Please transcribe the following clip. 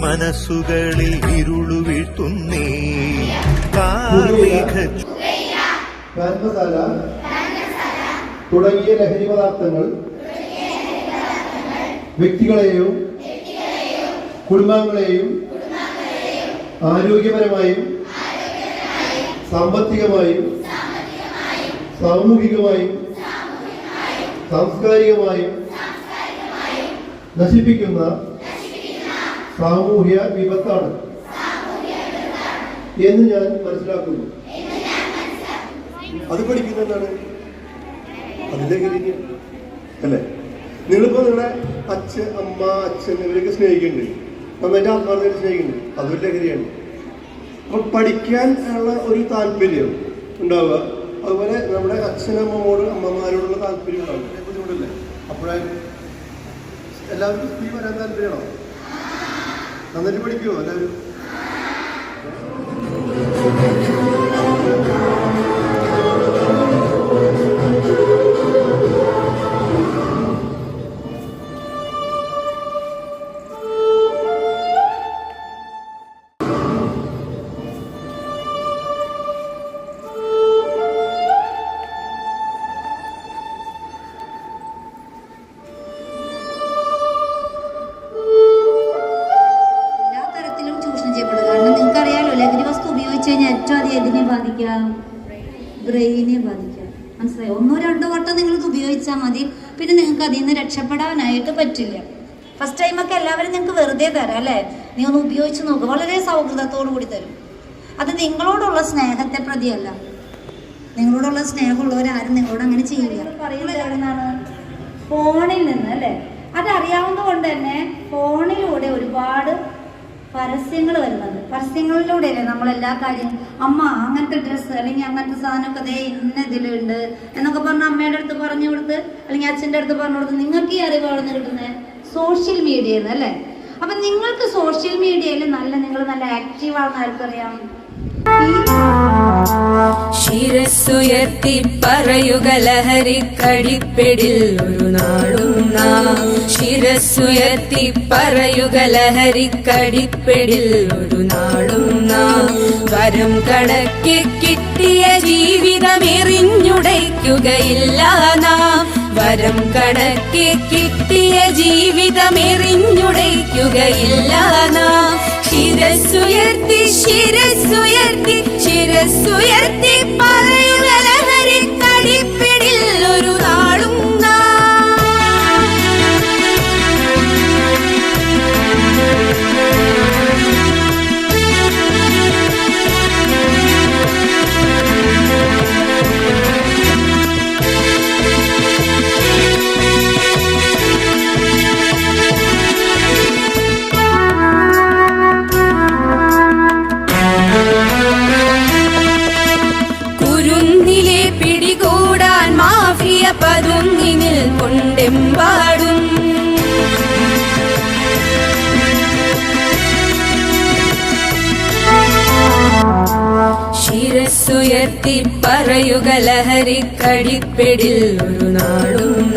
മനസ്സുകളിൽ ഇരുളു വീഴ്ത്തുന്നേ തുടങ്ങിയ ലഹരി പദാർത്ഥങ്ങൾ വ്യക്തികളെയും കുടുംബാംഗങ്ങളെയും ആരോഗ്യപരമായും സാമ്പത്തികമായും സാമൂഹികമായും സാംസ്കാരികമായും നശിപ്പിക്കുന്ന സാമൂഹ്യ വിപത്താണ് എന്ന് ഞാൻ മനസ്സിലാക്കുന്നു. അത് പഠിക്കുന്നതാണ് അതിന്റെ അല്ലേ? നിങ്ങളിപ്പോ നിങ്ങളുടെ അമ്മ അച്ഛൻ ഇവരൊക്കെ സ്നേഹിക്കുന്നുണ്ട്, നന്നായിട്ട് ആത്മാർത്ഥമായിട്ട് സ്നേഹിക്കുന്നുണ്ട്, അതൊരു ലഹരിയാണ്. അപ്പൊ പഠിക്കാൻ ഉള്ള ഒരു താല്പര്യം ഉണ്ടാവുക, അതുപോലെ നമ്മുടെ അച്ഛനമ്മോട് അമ്മമാരോടുള്ള താല്പര്യം ഉണ്ടാവും. ബുദ്ധിമുട്ടല്ലേ? അപ്പോഴാണ് എല്ലാവർക്കും സ്കൂളിൽ വരാൻ താല്പര്യമാണോ? നന്നായിട്ട് പഠിക്കുമോ എല്ലാവരും? ഏറ്റവും അധികം എതിനെ ബാധിക്കാം? ബ്രെയിനെ ബാധിക്കാം. മനസ്സിലായി? 1-2 വട്ടം നിങ്ങൾക്ക് ഉപയോഗിച്ചാൽ മതി, പിന്നെ നിങ്ങൾക്ക് അതിൽ നിന്ന് രക്ഷപ്പെടാനായിട്ട് പറ്റില്ല. ഫസ്റ്റ് ടൈമൊക്കെ എല്ലാവരും നിങ്ങൾക്ക് വെറുതെ തരാം അല്ലേ? നീ ഒന്ന് ഉപയോഗിച്ച് നോക്കുക, വളരെ സൗഹൃദത്തോടു കൂടി തരും. അത് നിങ്ങളോടുള്ള സ്നേഹത്തെ പ്രതിയല്ല. നിങ്ങളോടുള്ള സ്നേഹമുള്ളവരാരും നിങ്ങളോട് അങ്ങനെ ചെയ്യില്ല. പറയുന്നത് എവിടുന്നാണ്? ഫോണിൽ നിന്ന് അല്ലേ? അതറിയാവുന്നത് കൊണ്ട് തന്നെ ഫോണിലൂടെ ഒരുപാട് പരസ്യങ്ങൾ വരുന്നുണ്ട്. പരസ്യങ്ങളിലൂടെയല്ലേ നമ്മളെല്ലാ കാര്യം, അമ്മ അങ്ങനത്തെ ഡ്രസ്സ് അല്ലെങ്കിൽ അങ്ങനത്തെ സാധനമൊക്കെ അതേ ഇന്ന ഇതിലുണ്ട് എന്നൊക്കെ പറഞ്ഞ് അമ്മയുടെ അടുത്ത് പറഞ്ഞു കൊടുത്ത് അല്ലെങ്കിൽ അച്ഛൻ്റെ അടുത്ത് പറഞ്ഞു കൊടുത്ത് നിങ്ങൾക്ക് ഈ അറിവാണ് കിട്ടുന്നത് സോഷ്യൽ മീഡിയയിൽ നിന്ന് അല്ലേ? അപ്പം നിങ്ങൾക്ക് സോഷ്യൽ മീഡിയയിൽ നിങ്ങൾ നല്ല ആക്റ്റീവാണെന്ന് ആർക്കറിയാം? ശിരസ്സുയർത്തി പറയുക ലഹരിക്കടിപ്പിടിൽ ഒരു നാളും നാം. ശിരസ്സുയർത്തി പറയുക ലഹരിക്കടിപ്പിടിൽ ഒരു നാളും നാം. വരം കണക്കെ കിട്ടിയ ജീവിതം എറിഞ്ഞുടയ്ക്കുകയില്ല നാം. വരം കണക്കെ കിട്ടിയ ജീവിതം എറിഞ്ഞുടയ്ക്കുകയില്ല നാം. ശിരസ്സുയർത്തി ശിരസ്സുയർത്തി ശിരസ്സുയർത്തി പറയുക ലഹരിക്കടിപ്പിടിൽ ഒരു നാളും പതുങ്ങിനിൽ കൊണ്ടെമ്പാടും. ശിരസ്സുയർത്തി പറയുക ലഹരിക്കടിപ്പിടിൽ ഒരു നാളും